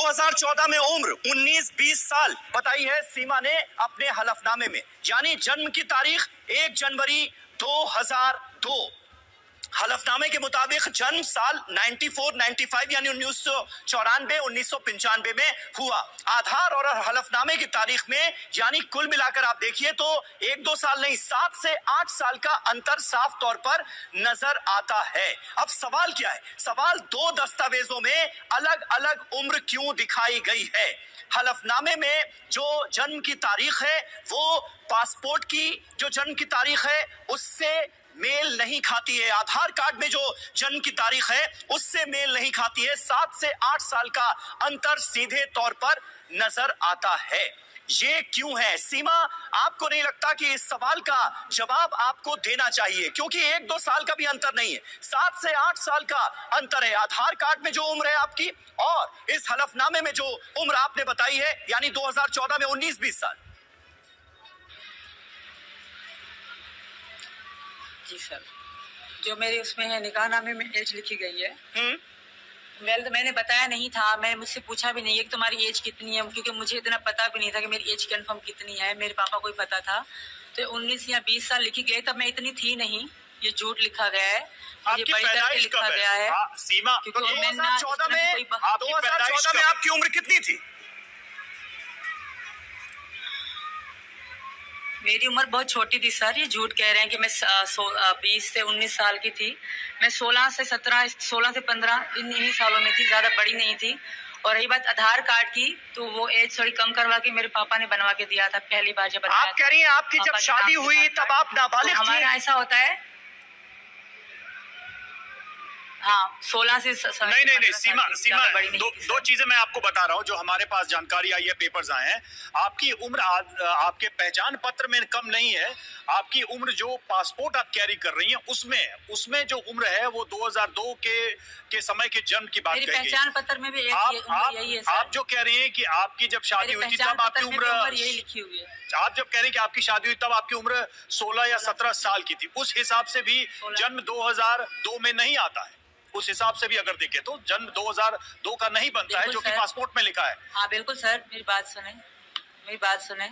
2014 में उम्र 19-20 साल बताई है सीमा ने अपने हलफनामे में, यानी जन्म की तारीख 1 जनवरी 2002। हलफनामे के मुताबिक जन्म साल 94-95 यानी 1994-1995 में हुआ। आधार और हलफनामे की तारीख में यानी कुल मिलाकर आप देखिए तो 1-2 साल नहीं 7 से 8 साल का अंतर साफ तौर पर नजर आता है। अब सवाल क्या है? सवाल दो दस्तावेजों में अलग अलग उम्र क्यों दिखाई गई है? हलफनामे में जो जन्म की तारीख है वो पासपोर्ट की जो जन्म की तारीख है उससे मेल नहीं खाती है। आधार कार्ड में जो जन्म की तारीख है उससे मेल नहीं खाती है। 7 से 8 साल का अंतर सीधे तौर पर नजर आता है। ये क्यों है? सीमा, आपको नहीं लगता कि इस सवाल का जवाब आपको देना चाहिए? क्योंकि 1-2 साल का भी अंतर नहीं है, 7 से 8 साल का अंतर है। आधार कार्ड में जो उम्र है आपकी और इस हलफनामे में जो उम्र आपने बताई है यानी 2014 में 19-20 साल। जी सर, जो मेरे उसमें है निकाहनामे में एज लिखी गई है। मैंने बताया नहीं था, मैं मुझसे पूछा भी नहीं है कि तुम्हारी एज कितनी है, क्योंकि मुझे इतना पता भी नहीं था कि मेरी एज कंफर्म कितनी है। मेरे पापा को ही पता था। तो 19 या 20 साल लिखी गई, तब मैं इतनी थी नहीं। ये झूठ लिखा गया है, ये बड़ी करके लिखा गया है। सीमा, 2014 में आपकी उम्र कितनी थी? मेरी उम्र बहुत छोटी थी सर, ये झूठ कह रहे हैं कि मैं 20 से 19 साल की थी। मैं 16 से 15 इन्हीं सालों में थी, ज्यादा बड़ी नहीं थी। और रही बात आधार कार्ड की, तो वो एज थोड़ी कम करवा के मेरे पापा ने बनवा के दिया था पहली बार जब आप कह रही हैं आपकी जब शादी हुई तब आप नाबालिग थी? हमारा ऐसा होता है हाँ, 16 से नहीं सीमा दो चीजें मैं आपको बता रहा हूँ जो हमारे पास जानकारी आई है, पेपर्स आए हैं। आपकी उम्र आपके पहचान पत्र में कम नहीं है। आपकी उम्र जो पासपोर्ट आप कैरी कर रही हैं उसमें जो उम्र है वो 2002 के समय के जन्म की बात कही गई। पहचान पत्र में भी यही है। आप जो कह रही हैं कि आपकी जब शादी हुई थी तब आपकी उम्र यही लिखी हुई है। आप जब कह रहे हैं कि आपकी शादी हुई तब आपकी उम्र 16 या 17 साल की थी, उस हिसाब से भी जन्म 2002 में नहीं आता है। उस हिसाब से भी अगर देखें तो जन्म 2002 का नहीं बनता है जो कि पासपोर्ट में लिखा है। हाँ बिल्कुल सर, मेरी बात सुने।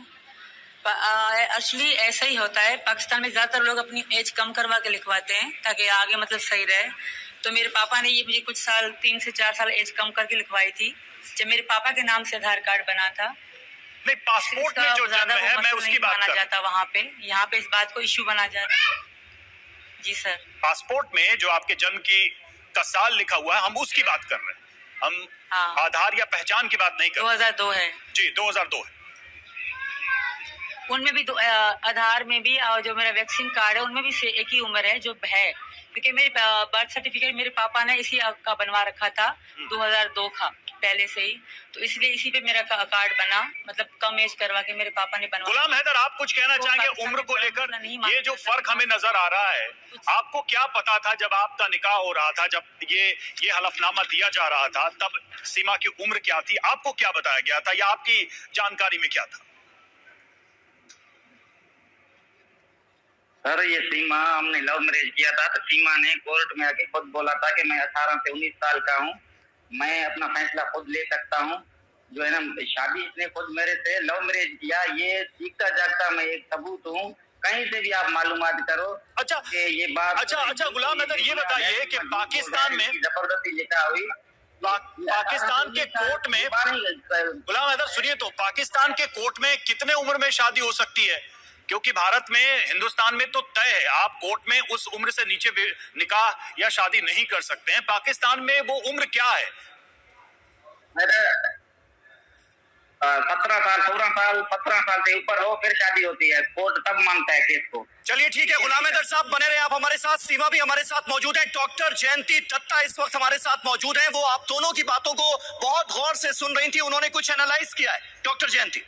एक्चुअली ऐसा ही होता है। पाकिस्तान में ज्यादातर लोग अपनी एज कम करवा के लिखवाते हैं ताकि आगे मतलब सही रहे। तो मेरे पापा ने ये मुझे कुछ साल 3 से 4 साल एज कम करके लिखवाई थी जब मेरे पापा के नाम से आधार कार्ड बना था। नहीं, पासपोर्ट में जो जन्म है मैं उसकी बात कर रहा हूं। जाता वहाँ पे, यहाँ पे इस बात को इश्यू बना जाता। जी सर, पासपोर्ट में जो आपके जन्म का साल लिखा हुआ है हम उसकी बात कर रहे हैं। हम आधार या पहचान की बात नहीं कर रहे। 2002 है जी, 2002 है। उनमें भी आधार में भी और जो मेरा वैक्सीन कार्ड है उनमें भी से एक ही उम्र है जो है, क्योंकि मेरे बर्थ सर्टिफिकेट मेरे पापा ने इसी का बनवा रखा था 2002 का पहले से ही। तो इसलिए इसी पे मेरा कार्ड बना, मतलब कम एज करवा के मेरे पापा ने बनवा। गुलाम हैदर, आप कुछ कहना चाहेंगे उम्र को लेकर? ये जो फर्क हमें नजर आ रहा है, आपको क्या पता था जब आपका निकाह हो रहा था, जब ये हलफनामा दिया जा रहा था, तब सीमा की उम्र क्या थी? आपको क्या बताया गया था या आपकी जानकारी में क्या था? सर, ये सीमा हमने लव मैरिज किया था तो सीमा ने कोर्ट में आके खुद बोला था कि मैं 18 से 19 साल का हूँ, मैं अपना फैसला खुद ले सकता हूँ। जो है ना, शादी इसने खुद मेरे से लव मैरिज किया, ये सीखता जागता मैं एक सबूत हूँ। कहीं से भी आप मालूमात करो। अच्छा ये बात अच्छा गुलाम हैदर, ये बताइए कि पाकिस्तान में जबरदस्ती लिखा हुई पाकिस्तान के कोर्ट में, गुलाम हैदर सुनिए तो, पाकिस्तान के कोर्ट में कितने उम्र में शादी हो सकती है? क्योंकि भारत में, हिंदुस्तान में तो तय है आप कोर्ट में उस उम्र से नीचे निकाह या शादी नहीं कर सकते हैं। पाकिस्तान में वो उम्र क्या है? 17 साल 16 साल 17 साल से ऊपर हो फिर शादी होती है, कोर्ट तब मानता है केस को। चलिए ठीक है, गुलाम हैदर साहब बने रहे आप हमारे साथ। सीमा भी हमारे साथ मौजूद है। डॉक्टर जयंती दत्ता इस वक्त हमारे साथ मौजूद है। वो आप दोनों की बातों को बहुत गौर से सुन रही थी, उन्होंने कुछ एनालाइज किया है। डॉक्टर जयंती।